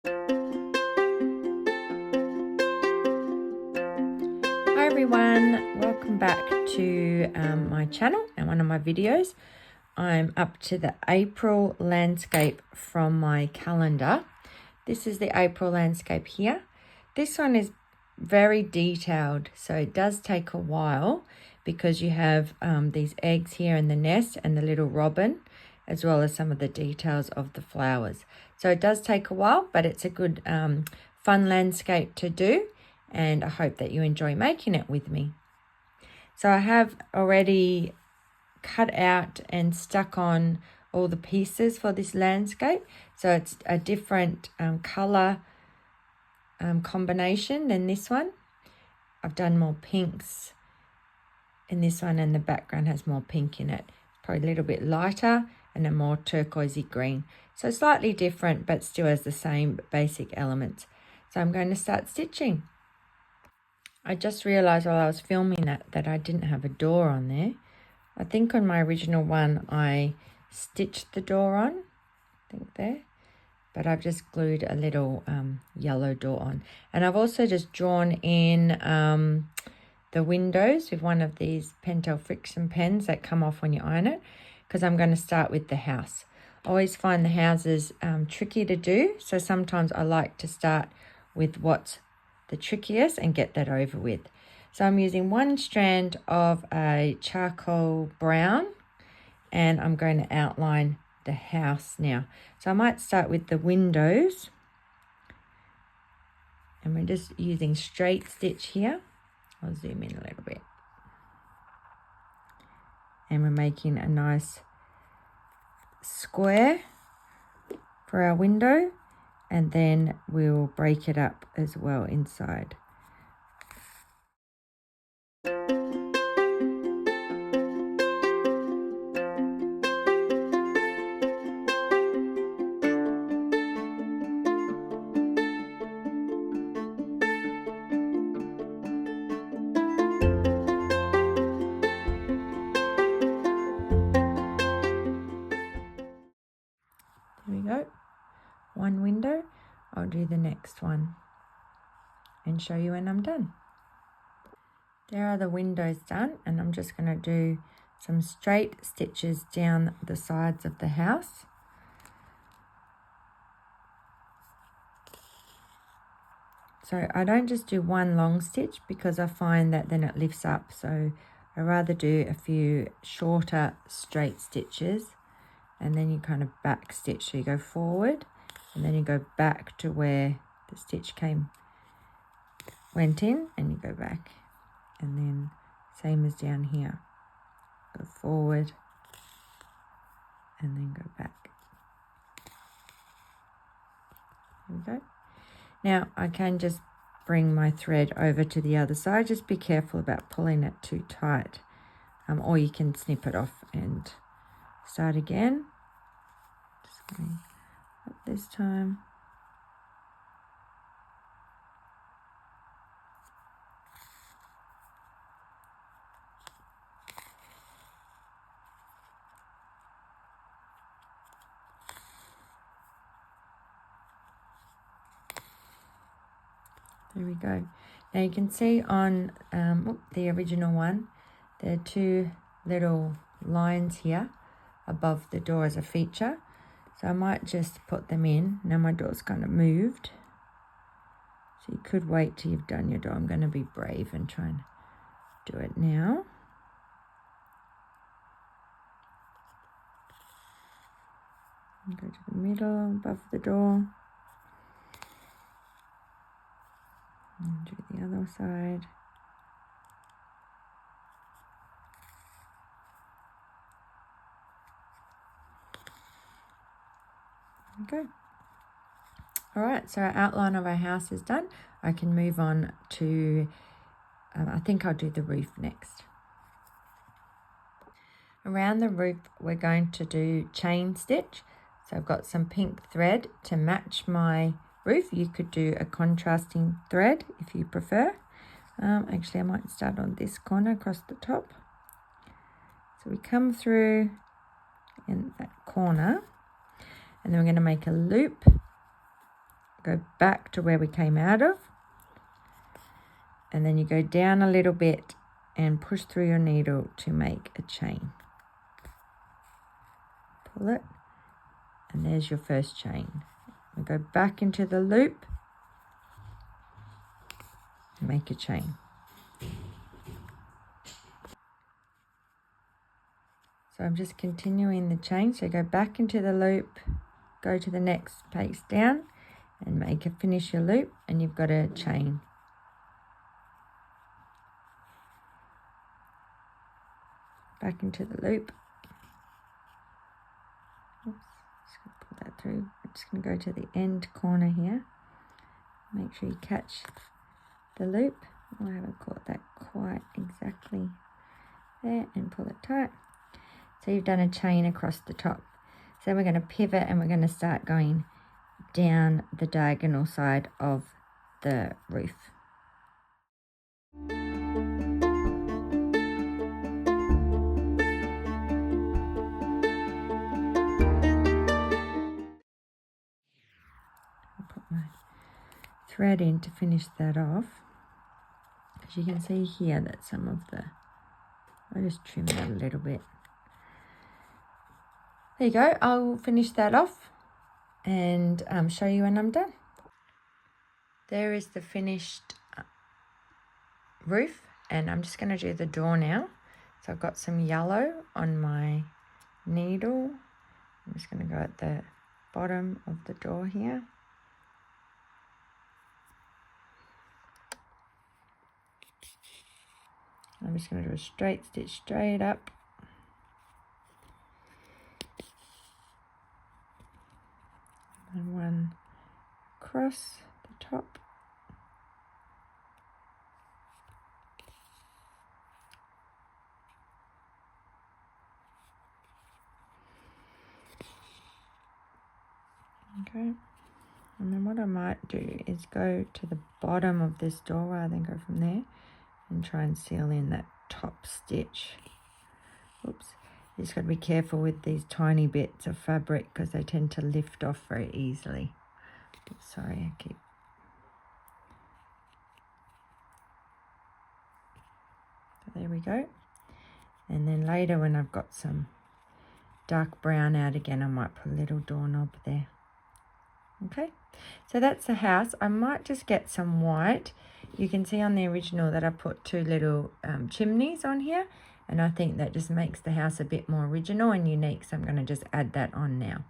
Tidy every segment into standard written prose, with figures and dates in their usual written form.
Hi everyone, welcome back to my channel and one of my videos. I'm up to the April landscape from my calendar. This is the April landscape here. This one is very detailed, so it does take a while because you have these eggs here in the nest and the little robin, as well as some of the details of the flowers. So it does take a while, but it's a good fun landscape to do, and I hope that you enjoy making it with me. So I have already cut out and stuck on all the pieces for this landscape. So it's a different color combination than this one. I've done more pinks in this one, and the background has more pink in it. Probably a little bit lighter and a more turquoisey green. So slightly different, but still has the same basic elements. So I'm going to start stitching. I just realized while I was filming that I didn't have a door on there. I think on my original one I stitched the door on, I think there, but I've just glued a little yellow door on. And I've also just drawn in the windows with one of these Pentel friction pens that come off when you iron it, because I'm going to start with the house. I always find the houses tricky to do, so sometimes I like to start with what's the trickiest and get that over with. So I'm using one strand of a charcoal brown, and I'm going to outline the house now. So I might start with the windows, and we're just using straight stitch here. I'll zoom in a little bit. And we're making a nice square for our window, and then we'll break it up as well inside. There we go. One window. I'll do the next one and show you when I'm done. There are the windows done, and I'm just going to do some straight stitches down the sides of the house. So I don't just do one long stitch because I find that then it lifts up. So I rather do a few shorter straight stitches, and then you kind of back stitch. So you go forward and then you go back to where the stitch went in, and you go back. And then same as down here, go forward and then go back. There we go. Now I can just bring my thread over to the other side. Just be careful about pulling it too tight, or you can snip it off and start again. Just going up this time. There we go. Now you can see on the original one, there are two little lines here above the door as a feature. So I might just put them in. Now my door's kind of moved, so you could wait till you've done your door. I'm going to be brave and try and do it now. And go to the middle above the door. And do the other side. Okay. All right, so our outline of our house is done. I can move on to, I think I'll do the roof next. Around the roof, we're going to do chain stitch. So I've got some pink thread to match my roof. You could do a contrasting thread if you prefer. Actually, I might start on this corner across the top. So we come through in that corner, and then we're going to make a loop go back to where we came out of, and then you go down a little bit and push through your needle to make a chain. Pull it, and there's your first chain. We go back into the loop, make a chain. So I'm just continuing the chain. So go back into the loop, go to the next space down and finish your loop, and you've got a chain. Back into the loop. Oops, just going to pull that through. I'm just going to go to the end corner here. Make sure you catch the loop. Oh, I haven't caught that quite exactly there, and pull it tight. So you've done a chain across the top. So we're going to pivot and we're going to start going down the diagonal side of the roof. I'll put my thread in to finish that off. As you can see here that some of the, I'll just trim that a little bit. There you go. I'll finish that off and show you when I'm done. There is the finished roof, and I'm just going to do the door now. So I've got some yellow on my needle. I'm just going to go at the bottom of the door here. I'm just going to do a straight stitch straight up. And one across the top. Okay, and then what I might do is go to the bottom of this door rather than go from there and try and seal in that top stitch. Oops. You just got to be careful with these tiny bits of fabric because they tend to lift off very easily. Oops, sorry, I keep... So there we go. And then later when I've got some dark brown out again, I might put a little doorknob there. Okay, so that's the house. I might just get some white. You can see on the original that I put two little chimneys on here. And I think that just makes the house a bit more original and unique. So I'm going to just add that on now.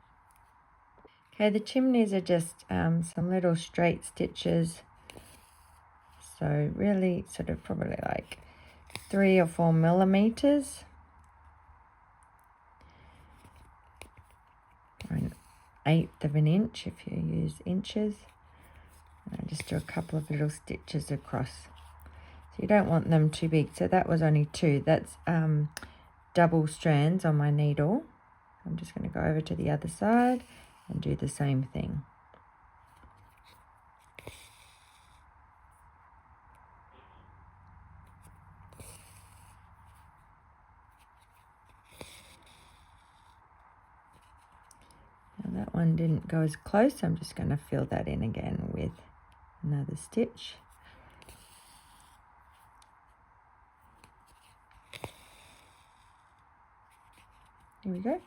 Okay, the chimneys are just some little straight stitches. So really sort of probably like 3 or 4 millimeters. Or an 1/8 of an inch if you use inches. And I just do a couple of little stitches across. So you don't want them too big. So that was only 2. That's double strands on my needle. I'm just going to go over to the other side and do the same thing. Now that one didn't go as close. So I'm just going to fill that in again with another stitch. Here we go.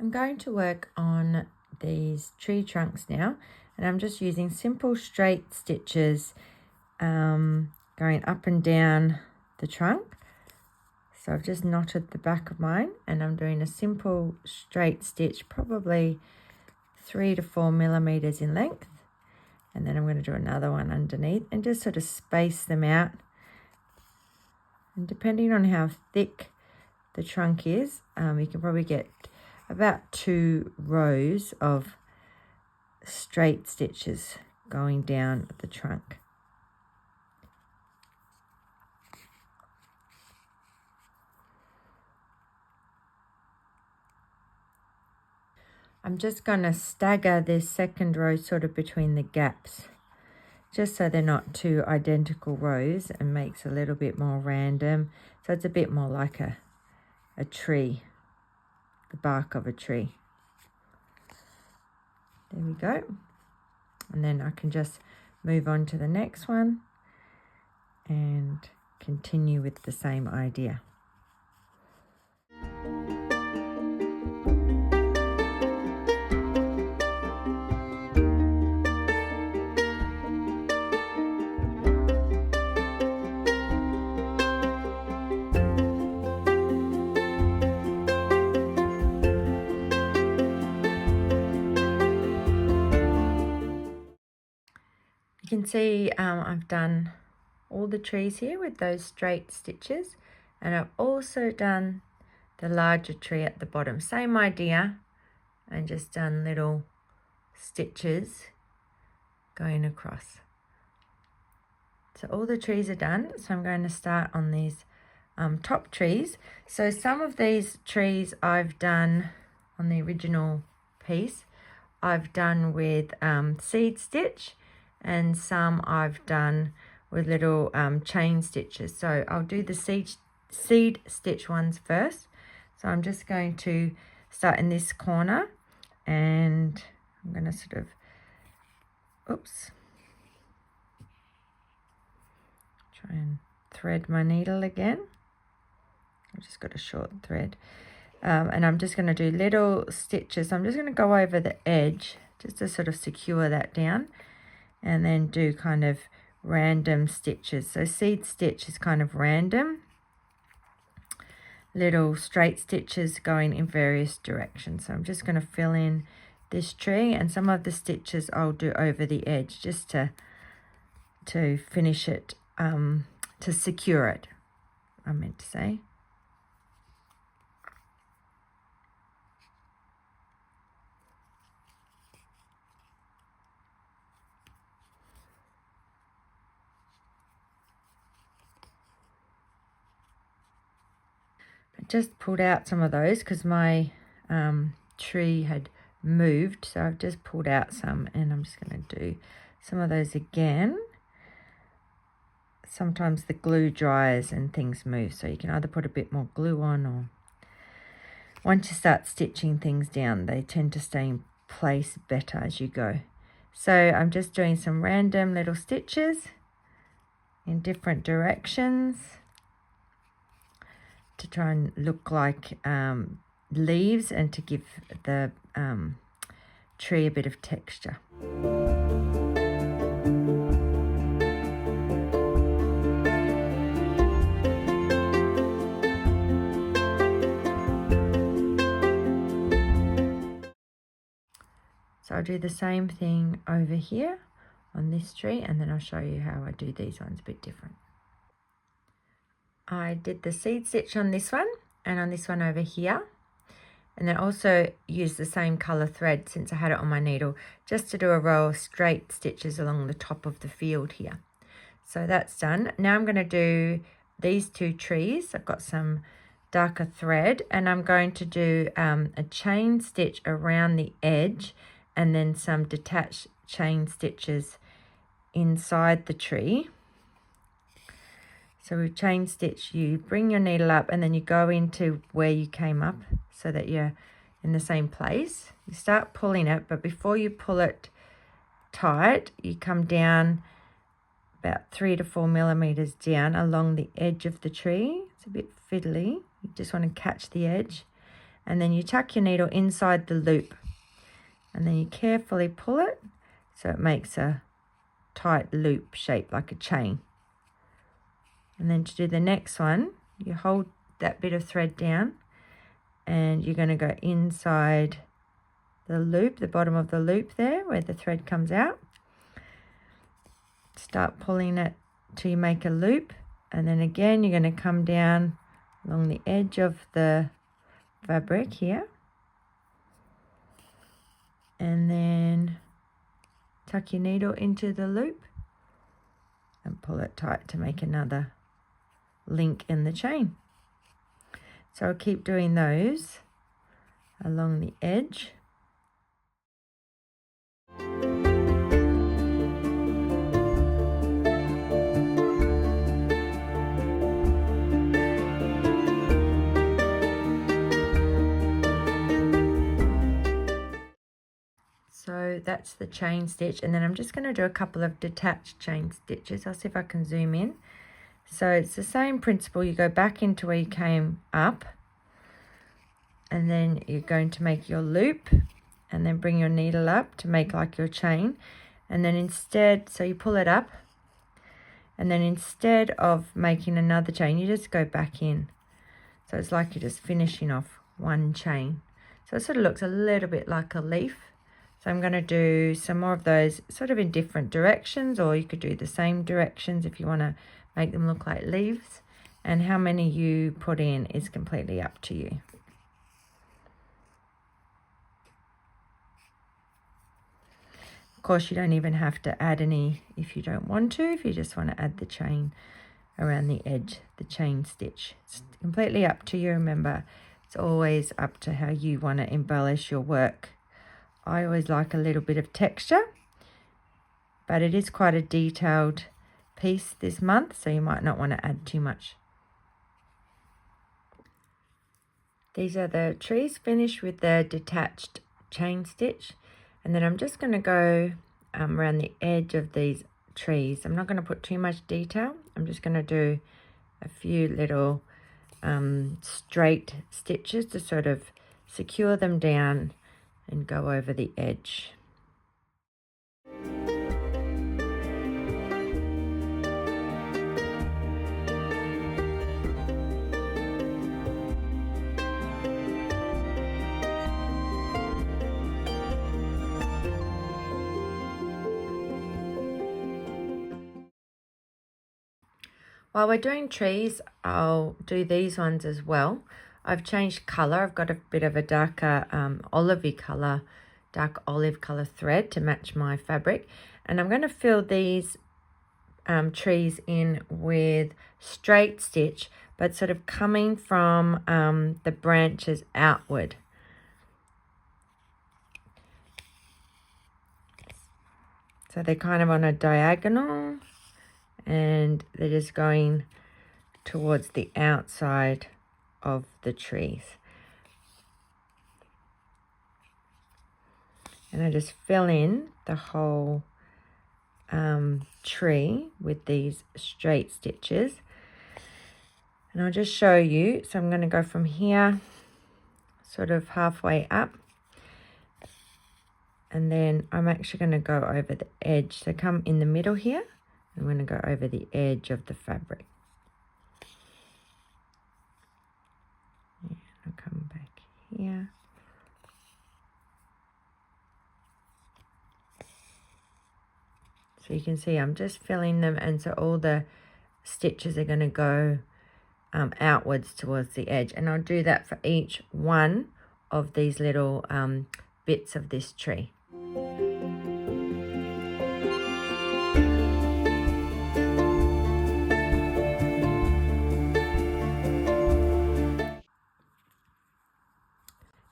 I'm going to work on these tree trunks now, and I'm just using simple straight stitches going up and down the trunk. So I've just knotted the back of mine, and I'm doing a simple straight stitch, probably 3 to 4 millimeters in length, and then I'm going to do another one underneath and just sort of space them out. And depending on how thick the trunk is, you can probably get about 2 rows of straight stitches going down the trunk. I'm just going to stagger this second row sort of between the gaps, just so they're not 2 identical rows, and makes a little bit more random. So it's a bit more like a tree, the bark of a tree. There we go. And then I can just move on to the next one and continue with the same idea. You can see I've done all the trees here with those straight stitches, and I've also done the larger tree at the bottom. Same idea, and just done little stitches going across. So all the trees are done, so I'm going to start on these top trees. So some of these trees I've done on the original piece, I've done with seed stitch, and some I've done with little chain stitches. So I'll do the seed stitch ones first. So I'm just going to start in this corner, and I'm going to sort of, try and thread my needle again. I've just got a short thread. And I'm just going to do little stitches. I'm just going to go over the edge just to sort of secure that down, and then do kind of random stitches. So seed stitch is kind of random, little straight stitches going in various directions. So I'm just going to fill in this tree, and some of the stitches I'll do over the edge just to finish it, to secure it, I meant to say. Just pulled out some of those because my tree had moved, so I've just pulled out some, and I'm just going to do some of those again. Sometimes the glue dries and things move, so you can either put a bit more glue on, or once you start stitching things down, they tend to stay in place better as you go. So I'm just doing some random little stitches in different directions to try and look like leaves, and to give the tree a bit of texture. So I'll do the same thing over here on this tree, and then I'll show you how I do these ones a bit different. I did the seed stitch on this one and on this one over here, and then also used the same colour thread since I had it on my needle, just to do a row of straight stitches along the top of the field here. So that's done. Now I'm going to do these two trees. I've got some darker thread, and I'm going to do a chain stitch around the edge, and then some detached chain stitches inside the tree. So with chain stitch, you bring your needle up, and then you go into where you came up so that you're in the same place. You start pulling it, but before you pull it tight, you come down about 3 to 4 millimeters down along the edge of the tree. It's a bit fiddly. You just want to catch the edge, and then you tuck your needle inside the loop, and then you carefully pull it so it makes a tight loop shape like a chain. And then to do the next one, you hold that bit of thread down, and you're going to go inside the loop, the bottom of the loop there where the thread comes out. Start pulling it till you make a loop, and then again you're going to come down along the edge of the fabric here, and then tuck your needle into the loop and pull it tight to make another link in the chain. So I'll keep doing those along the edge. So that's the chain stitch, and then I'm just going to do a couple of detached chain stitches. I'll see if I can zoom in. So it's the same principle. You go back into where you came up, and then you're going to make your loop, and then bring your needle up to make like your chain. And then instead, so you pull it up, and then instead of making another chain, you just go back in. So it's like you're just finishing off one chain. So it sort of looks a little bit like a leaf. So I'm going to do some more of those sort of in different directions, or you could do the same directions if you want to make them look like leaves. And how many you put in is completely up to you. Of course, you don't even have to add any if you don't want to, if you just want to add the chain around the edge, the chain stitch. It's completely up to you. Remember, it's always up to how you want to embellish your work. I always like a little bit of texture, but it is quite a detailed piece this month, so you might not want to add too much. These are the trees finished with the detached chain stitch, and then I'm just going to go around the edge of these trees. I'm not going to put too much detail. I'm just going to do a few little straight stitches to sort of secure them down and go over the edge. While we're doing trees, I'll do these ones as well. I've changed colour. I've got a bit of a darker olivey colour, dark olive colour thread to match my fabric. And I'm going to fill these trees in with straight stitch, but sort of coming from the branches outward. So they're kind of on a diagonal, and they're just going towards the outside of the trees. And I just fill in the whole tree with these straight stitches. And I'll just show you. So I'm going to go from here, sort of halfway up. And then I'm actually going to go over the edge. So come in the middle here. I'm going to go over the edge of the fabric. Yeah, I'll come back here. So you can see I'm just filling them, and so all the stitches are going to go outwards towards the edge. And I'll do that for each one of these little bits of this tree.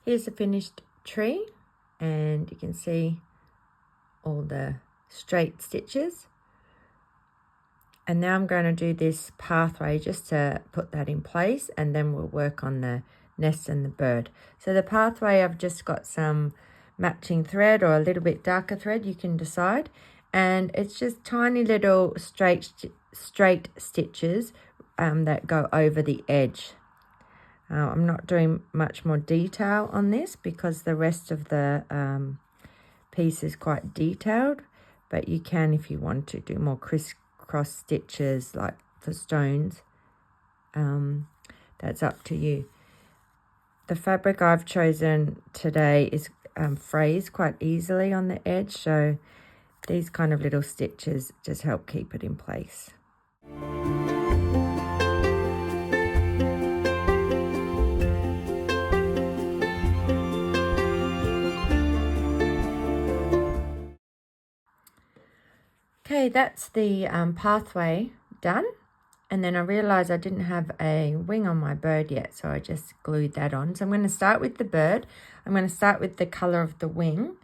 Here's the finished tree, and you can see all the straight stitches. And now I'm going to do this pathway just to put that in place, and then we'll work on the nest and the bird. So the pathway, I've just got some matching thread or a little bit darker thread, you can decide. And it's just tiny little straight stitches that go over the edge. I'm not doing much more detail on this because the rest of the piece is quite detailed, but you can, if you want to, do more crisscross stitches like for stones. That's up to you. The fabric I've chosen today is frays quite easily on the edge, so these kind of little stitches just help keep it in place. Okay, that's the pathway done. And then I realised I didn't have a wing on my bird yet, so I just glued that on. So I'm going to start with the bird. I'm going to start with the colour of the wing.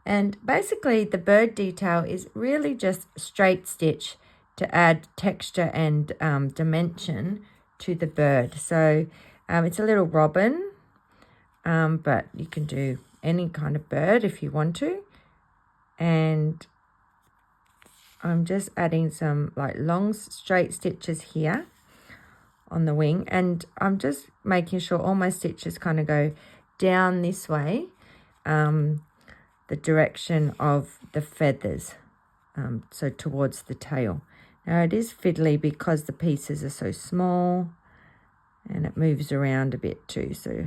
And basically the bird detail is really just straight stitch to add texture and dimension to the bird. So it's a little robin, but you can do any kind of bird if you want to. and I'm just adding some like long straight stitches here on the wing, and I'm just making sure all my stitches kind of go down this way, the direction of the feathers, so towards the tail. Now it is fiddly because the pieces are so small and it moves around a bit too, so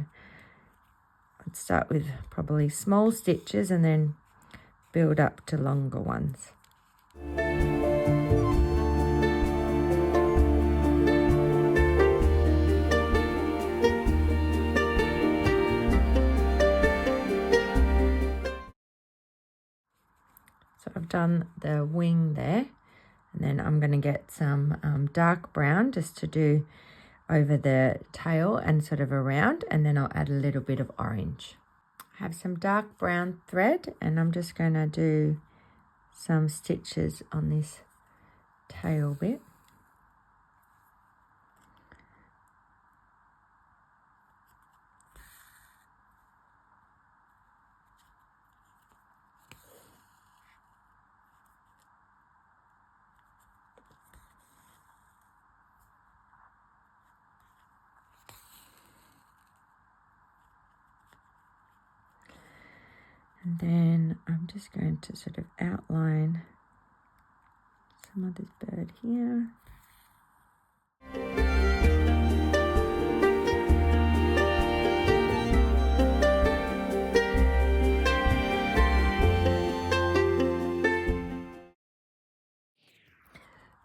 I'd start with probably small stitches and then build up to longer ones. So I've done the wing there, and then I'm going to get some dark brown just to do over the tail and sort of around, and then I'll add a little bit of orange. I have some dark brown thread, and I'm just going to do some stitches on this tail bit. And then I'm just going to sort of outline some of this bird here.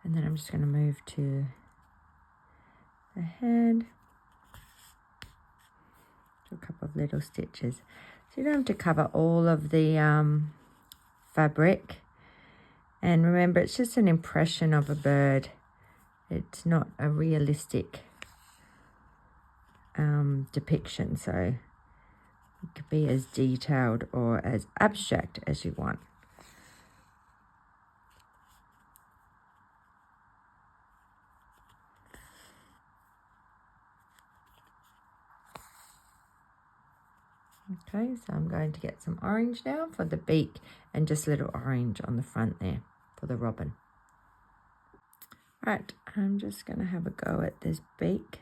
And then I'm just going to move to the head. Do a couple of little stitches. So you don't have to cover all of the fabric. And remember, it's just an impression of a bird. It's not a realistic depiction, so it could be as detailed or as abstract as you want. Okay, so I'm going to get some orange now for the beak, and just a little orange on the front there for the robin. Right, I'm just going to have a go at this beak.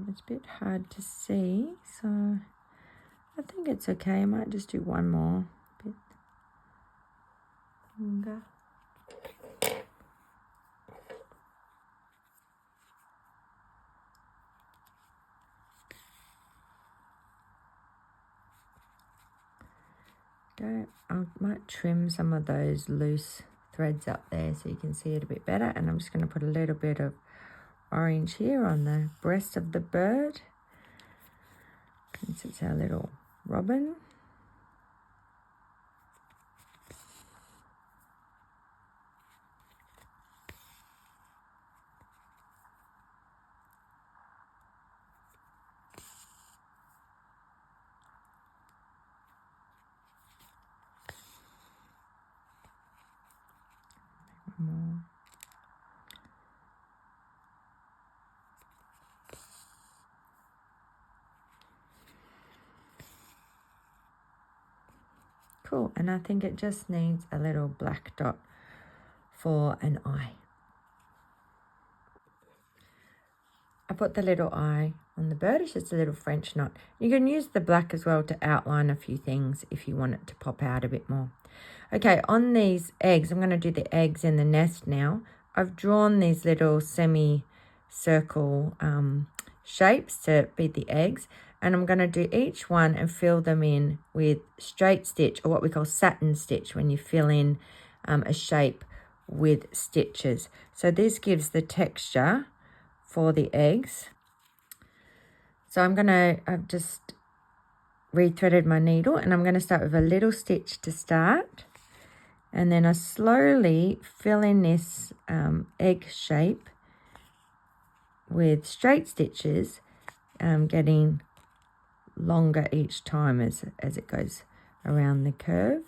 It's a bit hard to see, so I think it's okay. I might just do one more bit longer. Okay, I might trim some of those loose threads up there so you can see it a bit better, and I'm just going to put a little bit of orange here on the breast of the bird, since it's our little robin. One more. Cool, and I think it just needs a little black dot for an eye. I put the little eye on the bird. It's just a little French knot. You can use the black as well to outline a few things if you want it to pop out a bit more. Okay, on these eggs, I'm going to do the eggs in the nest now. I've drawn these little semi-circle shapes to be the eggs, and I'm going to do each one and fill them in with straight stitch, or what we call satin stitch, when you fill in a shape with stitches. So this gives the texture for the eggs. So I've just rethreaded my needle, and I'm going to start with a little stitch to start, and then I slowly fill in this egg shape with straight stitches, getting longer each time as it goes around the curve.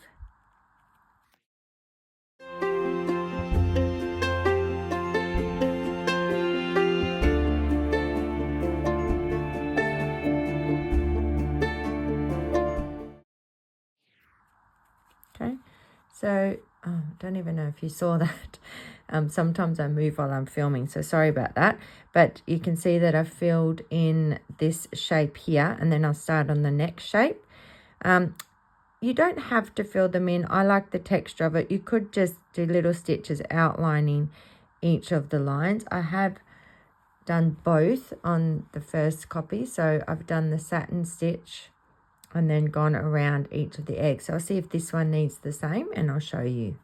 Okay, so I don't even know if you saw that. Sometimes I move while I'm filming, so sorry about that. But you can see that I've filled in this shape here, and then I'll start on the next shape. You don't have to fill them in. I like the texture of it. You could just do little stitches outlining each of the lines. I have done both on the first copy. So I've done the satin stitch and then gone around each of the eggs. So I'll see if this one needs the same, and I'll show you.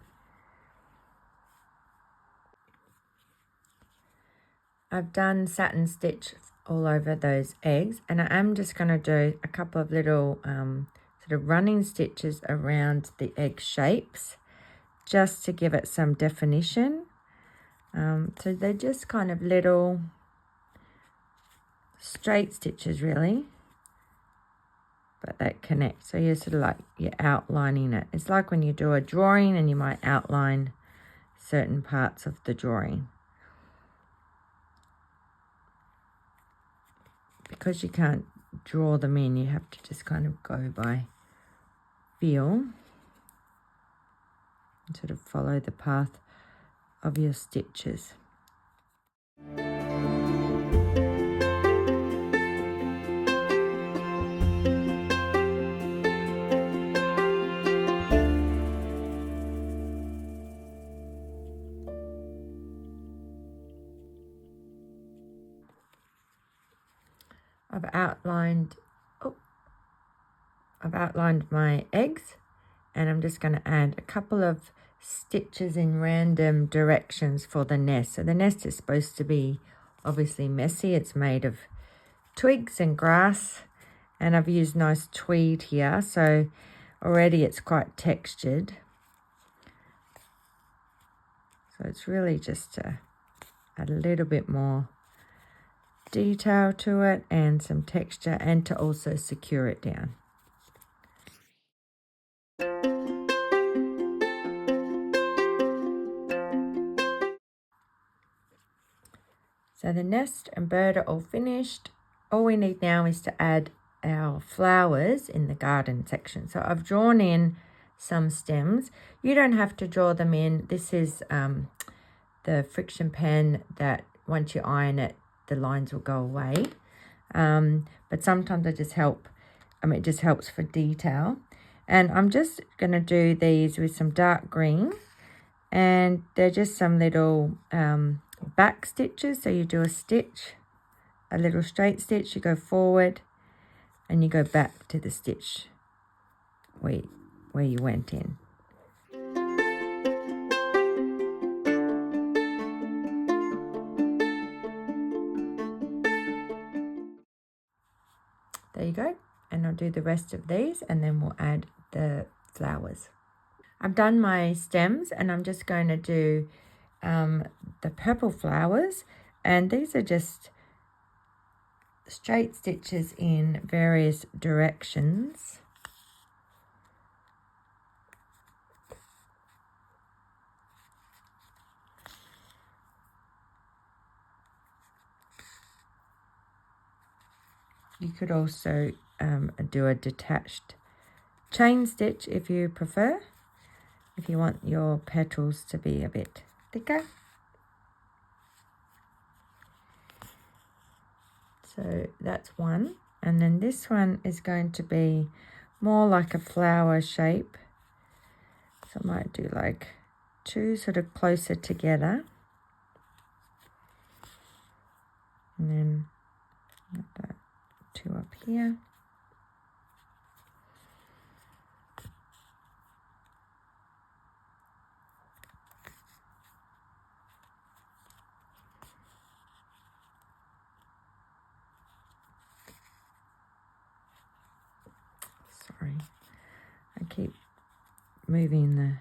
I've done satin stitch all over those eggs, and I am just going to do a couple of little sort of running stitches around the egg shapes just to give it some definition. So they're just kind of little straight stitches really, but that connect. So you're sort of like you're outlining it. It's like when you do a drawing and you might outline certain parts of the drawing. Because you can't draw them in, you have to just kind of go by feel and sort of follow the path of your stitches. I've outlined my eggs, and I'm just going to add a couple of stitches in random directions for the nest. So the nest is supposed to be obviously messy. It's made of twigs and grass, and I've used nice tweed here, so already it's quite textured. So it's really just to add a little bit more detail to it and some texture, and to also secure it down. So the nest and bird are all finished. All we need now is to add our flowers in the garden section. So I've drawn in some stems. You don't have to draw them in. This is the friction pen that once you iron it, the lines will go away. But sometimes it just it just helps for detail. And I'm just going to do these with some dark green, and they're just some little back stitches. So you do a stitch, a little straight stitch, you go forward and you go back to the stitch where you went in. There you go. And I'll do the rest of these, and then we'll add the flowers. I've done my stems, and I'm just going to do the purple flowers, and these are just straight stitches in various directions. You could also do a detached chain stitch if you prefer, if you want your petals to be a bit thicker. So that's one, and then this one is going to be more like a flower shape. So I might do like two sort of closer together, and then two up here. Sorry, I keep moving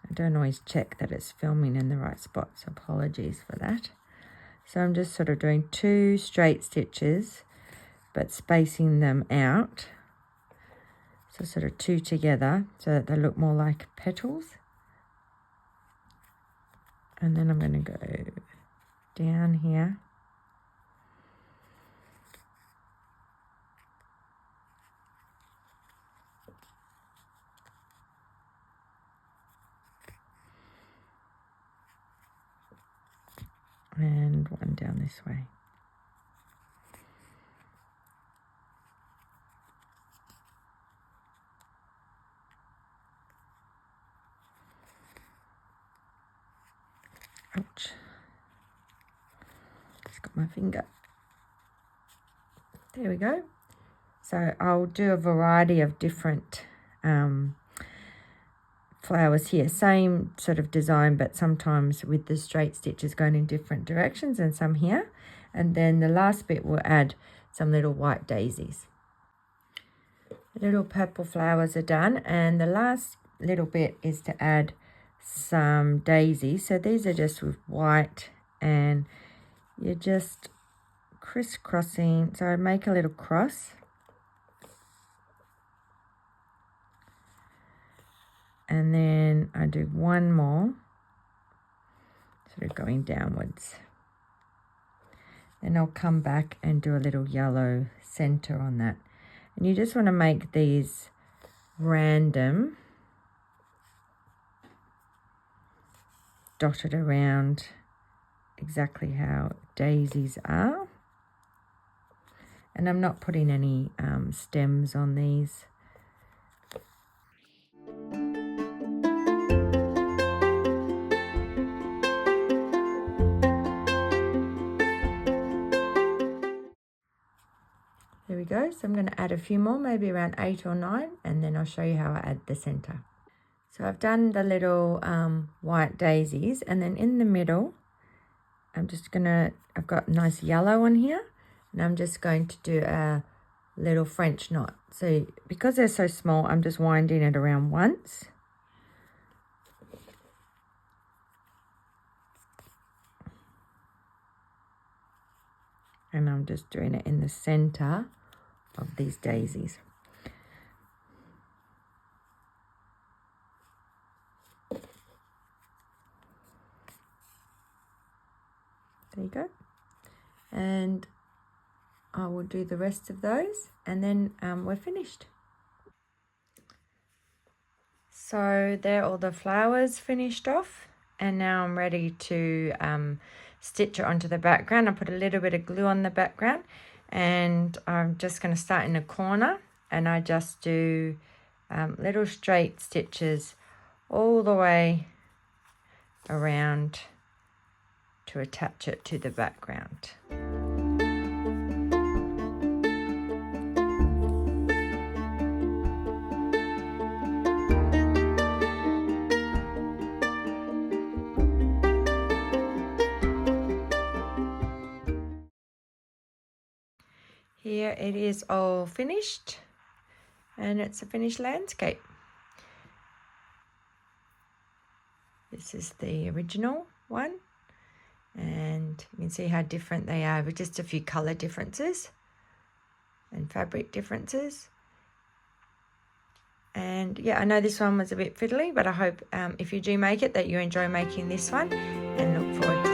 I don't always check that it's filming in the right spot, so apologies for that. So I'm just sort of doing 2 straight stitches, but spacing them out. So sort of 2 together so that they look more like petals. And then I'm going to go down here. And one down this way. Ouch. Just got my finger. There we go. So I'll do a variety of different flowers here. Same sort of design, but sometimes with the straight stitches going in different directions, and some here. And then the last bit will add some little white daisies. The little purple flowers are done, and the last little bit is to add some daisies. So these are just with white, and you're just crisscrossing. So I make a little cross, and then I do one more, sort of going downwards. Then I'll come back and do a little yellow center on that. And you just want to make these random, dotted around exactly how daisies are. And I'm not putting any stems on these. There we go. So I'm going to add a few more, maybe around 8 or 9, and then I'll show you how I add the center. So I've done the little white daisies, and then in the middle, I've got nice yellow on here, and I'm just going to do a little French knot. So because they're so small, I'm just winding it around once. And I'm just doing it in the center of these daisies. There you go. And I will do the rest of those, and then we're finished. So there are all the flowers finished off, and now I'm ready to stitch it onto the background. I put a little bit of glue on the background, and I'm just going to start in a corner, and I just do little straight stitches all the way around to attach it to the background. Here it is all finished, and it's a finished landscape. This is the original one, and you can see how different they are with just a few colour differences and fabric differences. And yeah, I know this one was a bit fiddly, but I hope if you do make it that you enjoy making this one, and look forward to